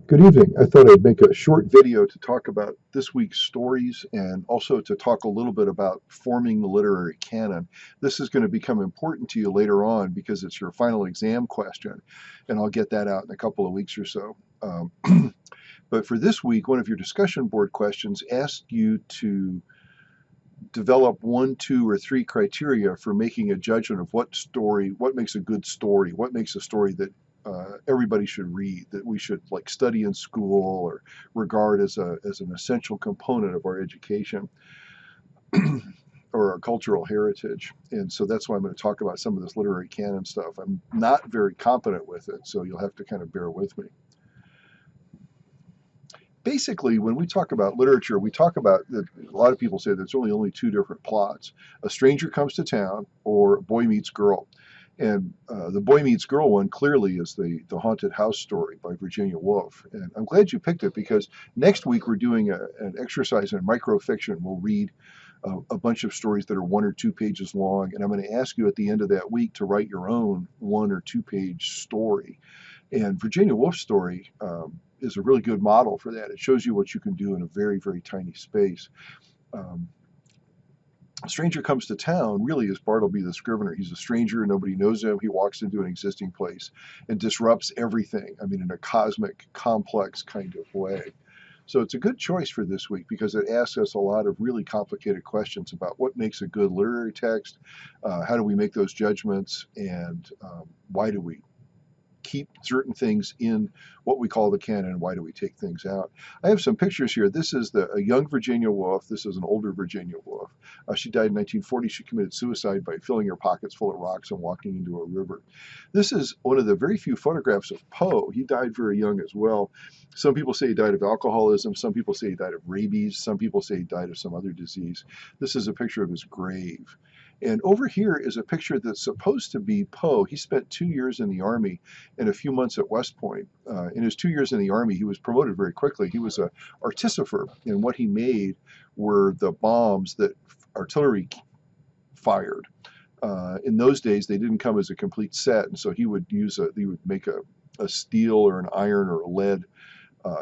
Good evening. I thought I'd make a short video to talk about this week's stories and also to talk a little bit about forming the literary canon. This is going to become important to you later on because it's your final exam question, and I'll get that out in a couple of weeks or so. But for this week, one of your discussion board questions asked you to develop one, two, or three criteria for making a judgment of what makes a good story, what makes a story that everybody should read, that we should like study in school or regard as an essential component of our education or our cultural heritage. And so that's why I'm going to talk about some of this literary canon stuff. I'm not very competent with it, so you'll have to kind of bear with me. Basically, when we talk about literature, we talk about that a lot of people say there's only two different plots. A stranger comes to town or boy meets girl. And the boy meets girl one clearly is the haunted house story by Virginia Woolf. And I'm glad you picked it because next week we're doing an exercise in microfiction. We'll read a bunch of stories that are 1 or 2 pages long. And I'm going to ask you at the end of that week to write your own 1 or 2 page story. And Virginia Woolf's story is a really good model for that. It shows you what you can do in a very, very tiny space. A stranger comes to town really is Bartleby the Scrivener. He's a stranger, nobody knows him. He walks into an existing place and disrupts everything. I mean, in a cosmic, complex kind of way. So it's a good choice for this week because it asks us a lot of really complicated questions about what makes a good literary text, how do we make those judgments, and why do we keep certain things in what we call the canon, why do we take things out. I have some pictures here. This is a young Virginia Woolf. This is an older Virginia Woolf. She died in 1940. She committed suicide by filling her pockets full of rocks and walking into a river. This is one of the very few photographs of Poe. He died very young as well. Some people say he died of alcoholism. Some people say he died of rabies. Some people say he died of some other disease. This is a picture of his grave. And over here is a picture that's supposed to be Poe. He spent 2 years in the Army and a few months at West Point. In his 2 years in the Army, he was promoted very quickly. He was an artificer, and what he made were the bombs that artillery fired. In those days, they didn't come as a complete set, and so he would make a steel or an iron or a lead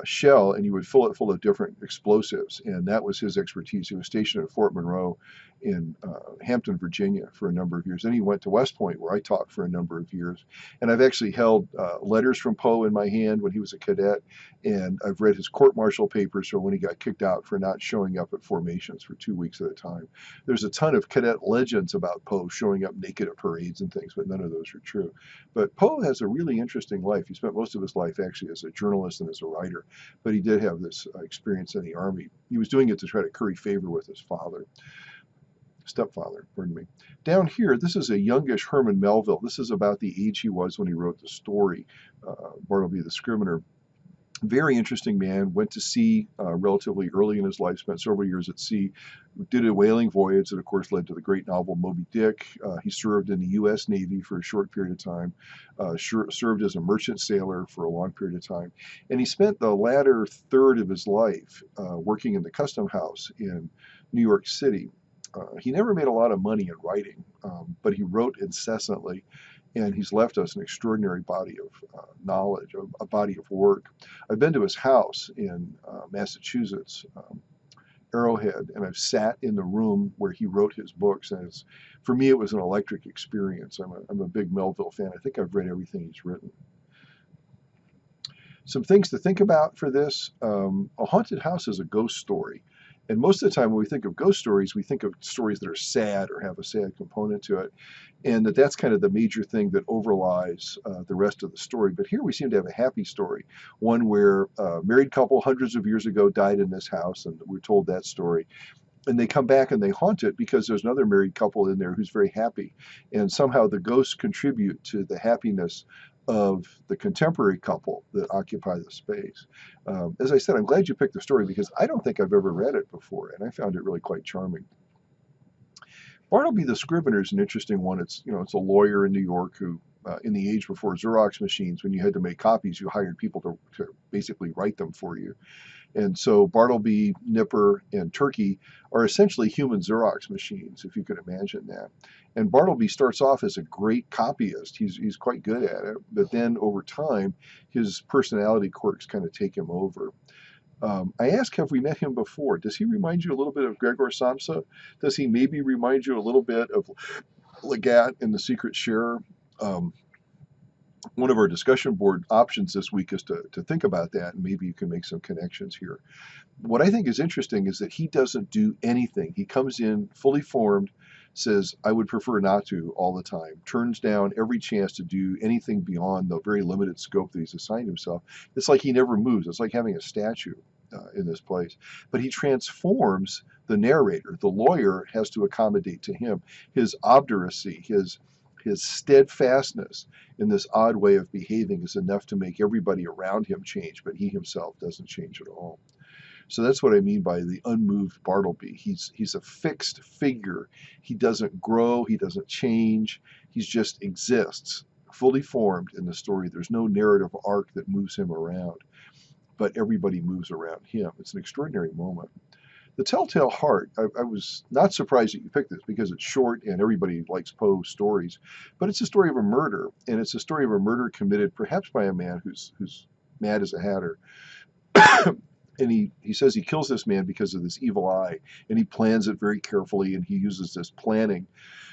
shell, and he would fill it full of different explosives, and that was his expertise. He was stationed at Fort Monroe in Hampton, Virginia for a number of years. Then he went to West Point, where I taught for a number of years. And I've actually held letters from Poe in my hand when he was a cadet, and I've read his court-martial papers for when he got kicked out for not showing up at formations for 2 weeks at a time. There's a ton of cadet legends about Poe showing up naked at parades and things, but none of those are true. But Poe has a really interesting life. He spent most of his life actually as a journalist and as a writer, but he did have this experience in the Army. He was doing it to try to curry favor with his stepfather, pardon me. Down here, this is a youngish Herman Melville. This is about the age he was when he wrote the story, Bartleby the Scrivener. Very interesting man, went to sea relatively early in his life, spent several years at sea, did a whaling voyage that of course led to the great novel Moby Dick. He served in the U.S. Navy for a short period of time, served as a merchant sailor for a long period of time, and he spent the latter third of his life working in the custom house in New York City. He never made a lot of money in writing, but he wrote incessantly, and he's left us an extraordinary body of knowledge, a body of work. I've been to his house in Massachusetts, Arrowhead, and I've sat in the room where he wrote his books, and for me it was an electric experience. I'm a big Melville fan. I think I've read everything he's written. Some things to think about for this. A haunted house is a ghost story. And most of the time when we think of ghost stories, we think of stories that are sad or have a sad component to it. And that's kind of the major thing that overlies the rest of the story. But here we seem to have a happy story, one where a married couple hundreds of years ago died in this house, and we're told that story. And they come back and they haunt it because there's another married couple in there who's very happy. And somehow the ghosts contribute to the happiness of the contemporary couple that occupy the space. As I said, I'm glad you picked the story because I don't think I've ever read it before, and I found it really quite charming. Bartleby the Scrivener is an interesting one. It's a lawyer in New York who in the age before Xerox machines, when you had to make copies, you hired people to basically write them for you. And so Bartleby, Nipper, and Turkey are essentially human Xerox machines, if you could imagine that. And Bartleby starts off as a great copyist. He's quite good at it, but then over time, his personality quirks kind of take him over. I asked, have we met him before? Does he remind you a little bit of Gregor Samsa? Does he maybe remind you a little bit of Legat in The Secret Sharer? One of our discussion board options this week is to think about that, and maybe you can make some connections here. What I think is interesting is that he doesn't do anything. He comes in fully formed, says, I would prefer not to all the time, turns down every chance to do anything beyond the very limited scope that he's assigned himself. It's like he never moves. It's like having a statue in this place. But he transforms the narrator. The lawyer has to accommodate to him. His obduracy, his steadfastness in this odd way of behaving is enough to make everybody around him change, but he himself doesn't change at all. So that's what I mean by the unmoved Bartleby. He's a fixed figure. He doesn't grow. He doesn't change. He just exists, fully formed in the story. There's no narrative arc that moves him around, but everybody moves around him. It's an extraordinary moment. The Telltale Heart, I was not surprised that you picked this because it's short and everybody likes Poe stories, but it's a story of a murder, and it's a story of a murder committed perhaps by a man who's mad as a hatter. And he says he kills this man because of this evil eye, and he plans it very carefully, and he uses this planning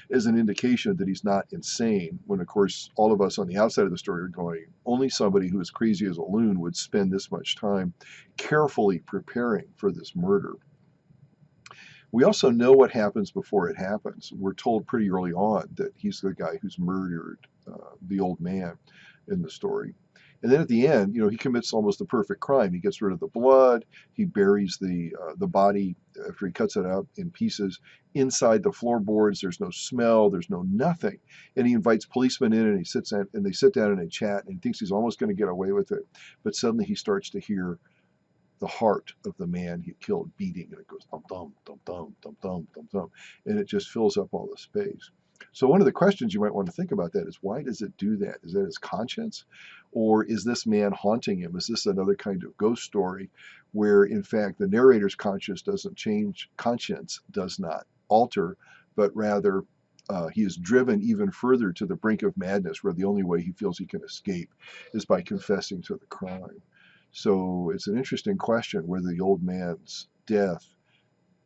as an indication that he's not insane, when of course all of us on the outside of the story are going, only somebody who is crazy as a loon would spend this much time carefully preparing for this murder. We also know what happens before it happens. We're told pretty early on that he's the guy who's murdered the old man in the story. And then at the end, he commits almost the perfect crime. He gets rid of the blood. He buries the body after he cuts it up in pieces inside the floorboards. There's no smell. There's no nothing. And he invites policemen in, and they sit down and they chat. And he thinks he's almost going to get away with it, but suddenly he starts to hear the heart of the man he killed beating, and it goes thump thump thump thump thump thump thump thump, and it just fills up all the space. So one of the questions you might want to think about that is, why does it do that? Is that his conscience, or is this man haunting him? Is this another kind of ghost story where in fact the narrator's conscience doesn't change, conscience does not alter, but rather he is driven even further to the brink of madness, where the only way he feels he can escape is by confessing to the crime. So it's an interesting question whether the old man's death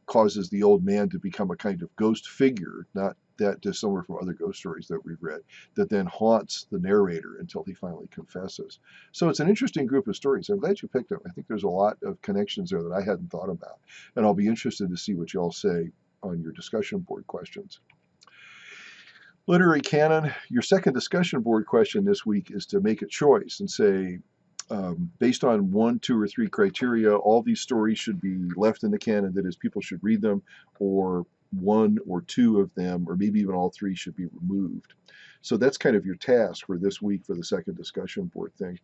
causes the old man to become a kind of ghost figure, not that dissimilar from other ghost stories that we've read, that then haunts the narrator until he finally confesses. So it's an interesting group of stories. I'm glad you picked them. I think there's a lot of connections there that I hadn't thought about. And I'll be interested to see what you all say on your discussion board questions. Literary canon, your second discussion board question this week is to make a choice and say, based on 1, 2, or 3 criteria, all these stories should be left in the canon, that is, people should read them, or 1 or 2 of them, or maybe even all 3, should be removed. So that's kind of your task for this week for the second discussion board thing.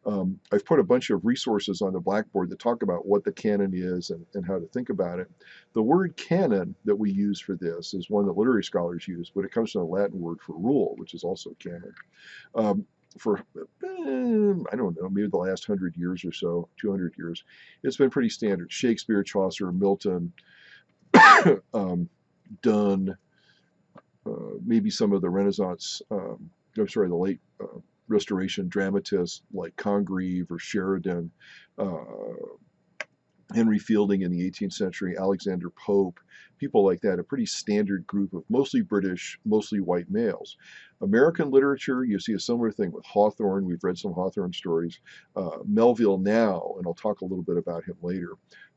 I've put a bunch of resources on the Blackboard that talk about what the canon is and how to think about it. The word canon that we use for this is one that literary scholars use, but it comes from the Latin word for rule, which is also canon. For, I don't know, maybe the last 100 years or so, 200 years, it's been pretty standard. Shakespeare, Chaucer, Milton, Donne, maybe some of the Renaissance, the late Restoration dramatists like Congreve or Sheridan, Henry Fielding in the 18th century, Alexander Pope, people like that, a pretty standard group of mostly British, mostly white males. American literature, you see a similar thing with Hawthorne. We've read some Hawthorne stories. Melville now, and I'll talk a little bit about him later.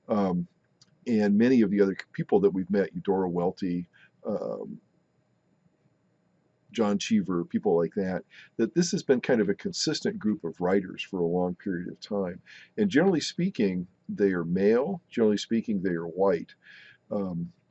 And many of the other people that we've met, Eudora Welty, John Cheever, people like that this has been kind of a consistent group of writers for a long period of time. And generally speaking, they are male. Generally speaking, they are white.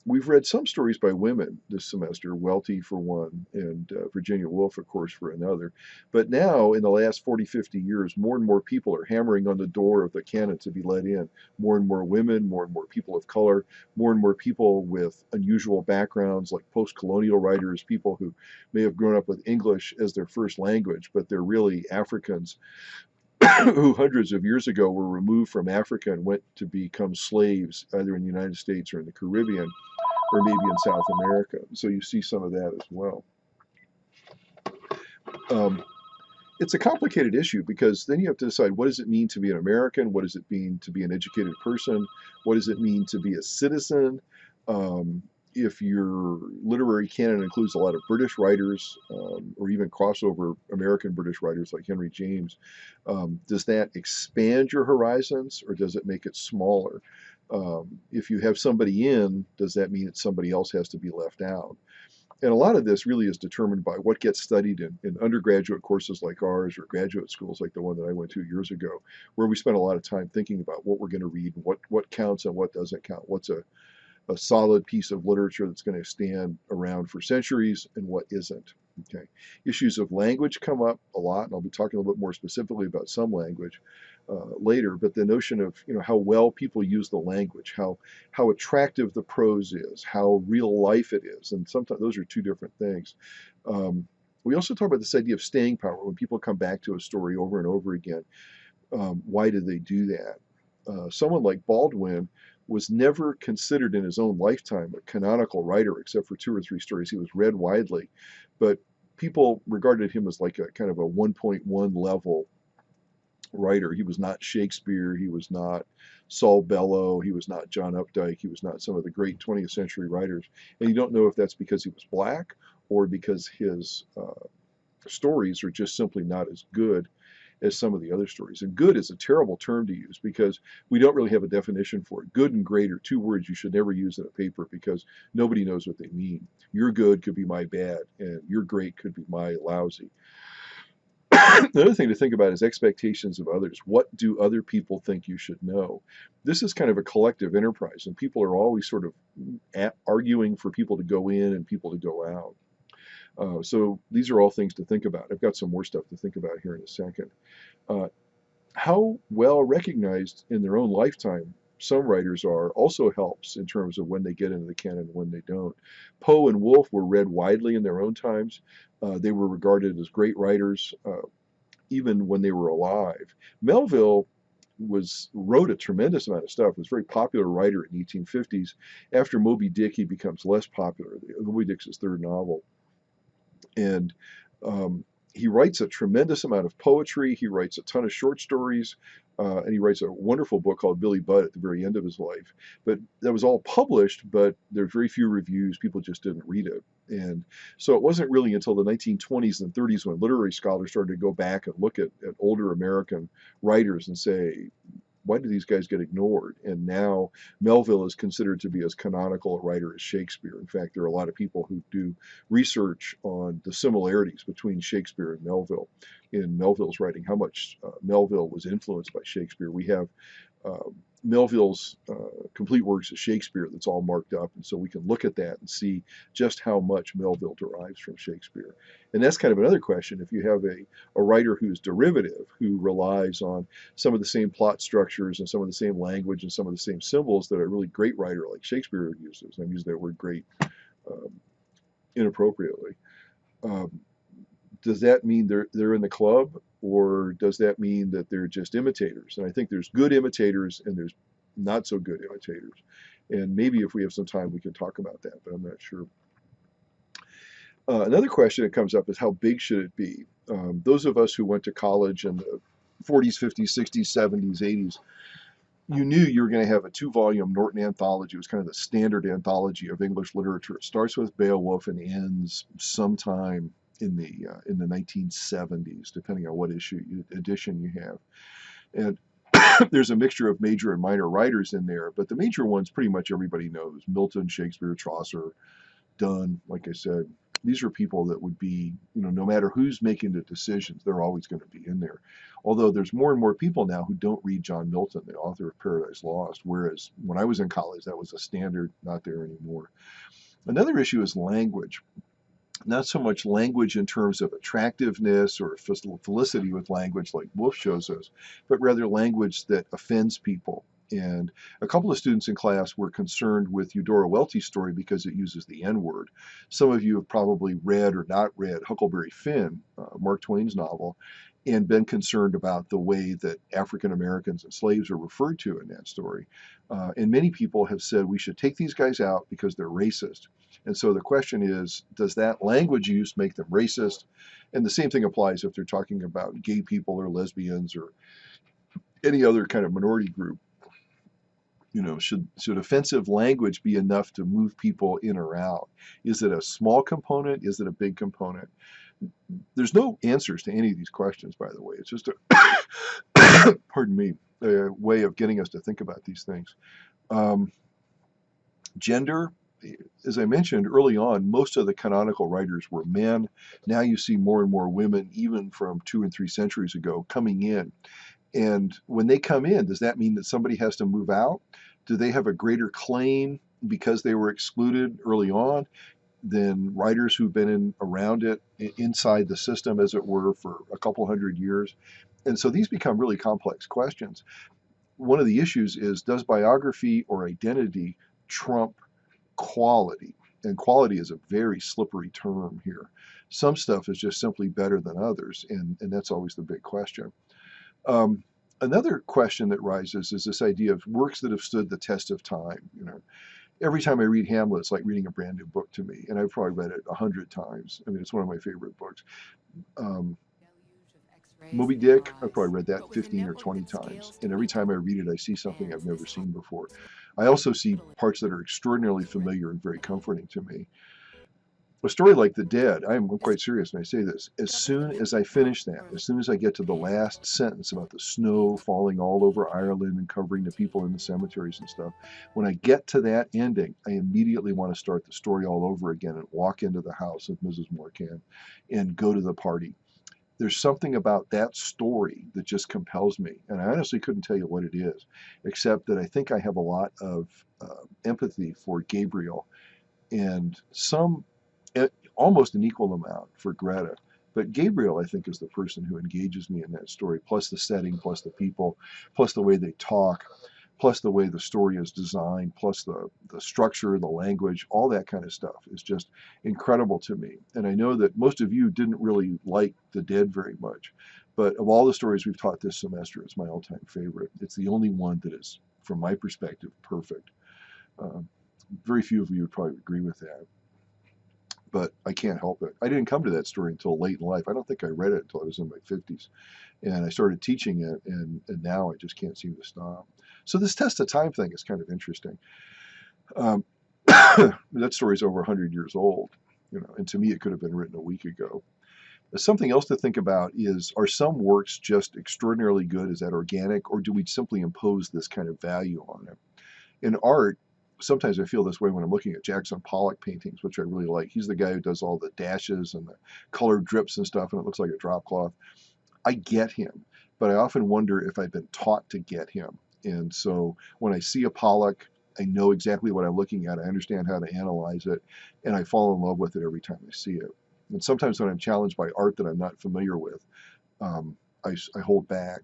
we've read some stories by women this semester, Welty for one, and Virginia Woolf, of course, for another. But now, in the last 40, 50 years, more and more people are hammering on the door of the canon to be let in. More and more women, more and more people of color, more and more people with unusual backgrounds, like post-colonial writers, people who may have grown up with English as their first language, but they're really Africans who hundreds of years ago were removed from Africa and went to become slaves either in the United States or in the Caribbean or maybe in South America. So you see some of that as well. Um, it's a complicated issue because then you have to decide, what does it mean to be an American? What does it mean to be an educated person? What does it mean to be a citizen? Um, if your literary canon includes a lot of British writers, or even crossover American British writers like Henry James, does that expand your horizons or does it make it smaller? If you have somebody in, does that mean that somebody else has to be left out? And a lot of this really is determined by what gets studied in undergraduate courses like ours or graduate schools like the one that I went to years ago, where we spent a lot of time thinking about what we're going to read and what counts and what doesn't count. What's a solid piece of literature that's going to stand around for centuries and what isn't. Okay. Issues of language come up a lot, and I'll be talking a little bit more specifically about some language later. But the notion of how well people use the language, how attractive the prose is, how real life it is, and sometimes those are two different things. We also talk about this idea of staying power. When people come back to a story over and over again, why do they do that? Someone like Baldwin was never considered in his own lifetime a canonical writer, except for two or three stories. He was read widely, but people regarded him as like a kind of a 1.1 level writer. He was not Shakespeare. He was not Saul Bellow. He was not John Updike. He was not some of the great 20th century writers. And you don't know if that's because he was black or because his stories are just simply not as good as some of the other stories. And good is a terrible term to use because we don't really have a definition for it. Good and great are two words you should never use in a paper because nobody knows what they mean. Your good could be my bad, and your great could be my lousy. The other thing to think about is expectations of others. What do other people think you should know? This is kind of a collective enterprise, and people are always sort of arguing for people to go in and people to go out. So these are all things to think about. I've got some more stuff to think about here in a second. How well recognized in their own lifetime some writers are also helps in terms of when they get into the canon and when they don't. Poe and Woolf were read widely in their own times. They were regarded as great writers even when they were alive. Melville wrote a tremendous amount of stuff. Was a very popular writer in the 1850s. After Moby Dick, he becomes less popular. Moby Dick's his third novel. And he writes a tremendous amount of poetry. He writes a ton of short stories, and he writes a wonderful book called Billy Budd at the very end of his life. But that was all published, but there's very few reviews. People just didn't read it. And so it wasn't really until the 1920s and 30s when literary scholars started to go back and look at older American writers and say, why do these guys get ignored? And now Melville is considered to be as canonical a writer as Shakespeare. In fact, there are a lot of people who do research on the similarities between Shakespeare and Melville in Melville's writing, how much Melville was influenced by Shakespeare. We have Melville's complete works of Shakespeare that's all marked up, and so we can look at that and see just how much Melville derives from Shakespeare. And that's kind of another question. If you have a writer who's derivative, who relies on some of the same plot structures and some of the same language and some of the same symbols that a really great writer like Shakespeare uses, and I'm using that word great inappropriately, does that mean they're in the club, or does that mean that they're just imitators? And I think there's good imitators and there's not so good imitators. And maybe if we have some time, we can talk about that, but I'm not sure. Another question that comes up is how big should it be? Those of us who went to college in the 40s, 50s, 60s, 70s, 80s, you knew you were going to have a 2-volume Norton anthology. It was kind of the standard anthology of English literature. It starts with Beowulf and ends sometime in the 1970s, depending on what edition you have. And there's a mixture of major and minor writers in there, but the major ones pretty much everybody knows: Milton, Shakespeare, Chaucer, Donne, like I said, These are people that would be, no matter who's making the decisions, they're always going to be in there. Although there's more and more people now who don't read John Milton, the author of Paradise Lost, whereas when I was in college, that was a standard, not there anymore. Another issue is language. Not so much language in terms of attractiveness or felicity with language like Woolf shows us, but rather language that offends people. And a couple of students in class were concerned with Eudora Welty's story because it uses the N word. Some of you have probably read or not read Huckleberry Finn, Mark Twain's novel, and been concerned about the way that African Americans and slaves are referred to in that story. And many people have said we should take these guys out because they're racist. And so the question is, does that language use make them racist? And the same thing applies if they're talking about gay people or lesbians or any other kind of minority group. Should offensive language be enough to move people in or out? Is it a small component? Is it a big component? There's no answers to any of these questions, by the way. It's just a, pardon me, a way of getting us to think about these things. Gender, as I mentioned early on, most of the canonical writers were men. Now you see more and more women, even from 2 and 3 centuries ago, coming in. And when they come in, does that mean that somebody has to move out? Do they have a greater claim because they were excluded early on than writers who've been around it, inside the system, as it were, for a couple hundred years? And so these become really complex questions. One of the issues is, does biography or identity trump quality? And quality is a very slippery term here. Some stuff is just simply better than others, and that's always the big question. Another question that rises is this idea of works that have stood the test of time. Every time I read Hamlet, it's like reading a brand new book to me, and I've probably read it 100 times. I mean, it's one of my favorite books. Moby Dick, I've probably read that 15 or 20 times, and every time I read it, I see something I've never seen before. I also see parts that are extraordinarily familiar and very comforting to me. A story like The Dead, I'm quite serious when I say this. As soon as I finish that, as soon as I get to the last sentence about the snow falling all over Ireland and covering the people in the cemeteries and stuff, when I get to that ending, I immediately want to start the story all over again and walk into the house of Mrs. Morcan and go to the party. There's something about that story that just compels me. And I honestly couldn't tell you what it is, except that I think I have a lot of empathy for Gabriel and almost an equal amount for Greta. But Gabriel, I think, is the person who engages me in that story, plus the setting, plus the people, plus the way they talk, plus the way the story is designed, plus the structure, the language, all that kind of stuff is just incredible to me. And I know that most of you didn't really like The Dead very much, but of all the stories we've taught this semester, it's my all-time favorite. It's the only one that is, from my perspective, perfect. Very few of you would probably agree with that, but I can't help it. I didn't come to that story until late in life. I don't think I read it until I was in my 50s. And I started teaching it, and now I just can't seem to stop. So this test of time thing is kind of interesting. That story's over 100 years old, and to me it could have been written a week ago. Something else to think about is, are some works just extraordinarily good? Is that organic, or do we simply impose this kind of value on it? In art, sometimes I feel this way when I'm looking at Jackson Pollock paintings, which I really like. He's the guy who does all the dashes and the color drips and stuff, and it looks like a drop cloth. I get him, but I often wonder if I've been taught to get him. And so when I see a Pollock, I know exactly what I'm looking at. I understand how to analyze it, and I fall in love with it every time I see it. And sometimes when I'm challenged by art that I'm not familiar with, I hold back.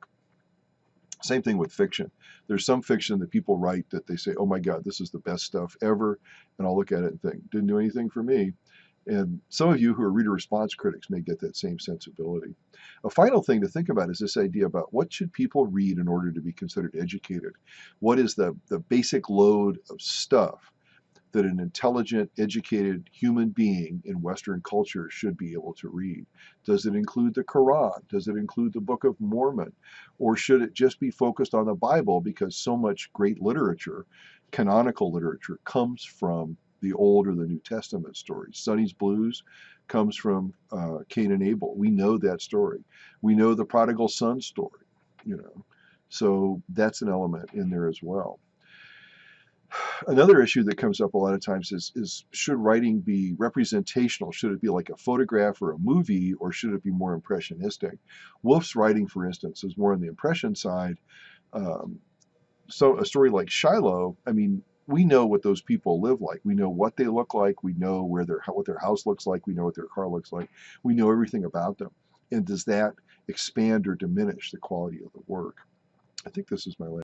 Same thing with fiction. There's some fiction that people write that they say, oh my God, this is the best stuff ever. And I'll look at it and think, didn't do anything for me. And some of you who are reader response critics may get that same sensibility. A final thing to think about is this idea about what should people read in order to be considered educated? What is the basic load of stuff that an intelligent, educated human being in Western culture should be able to read? Does it include the Quran? Does it include the Book of Mormon? Or should it just be focused on the Bible, because so much great literature, canonical literature, comes from the Old or the New Testament stories? Sonny's Blues comes from Cain and Abel. We know that story. We know the prodigal son story, So that's an element in there as well. Another issue that comes up a lot of times is should writing be representational? Should it be like a photograph or a movie, or should it be more impressionistic? Woolf's writing, for instance, is more on the impression side. Um, so a story like Shiloh, I mean, we know what those people live like. We know what they look like. We know what their house looks like. We know what their car looks like. We know everything about them. And does that expand or diminish the quality of the work? I think this is my last.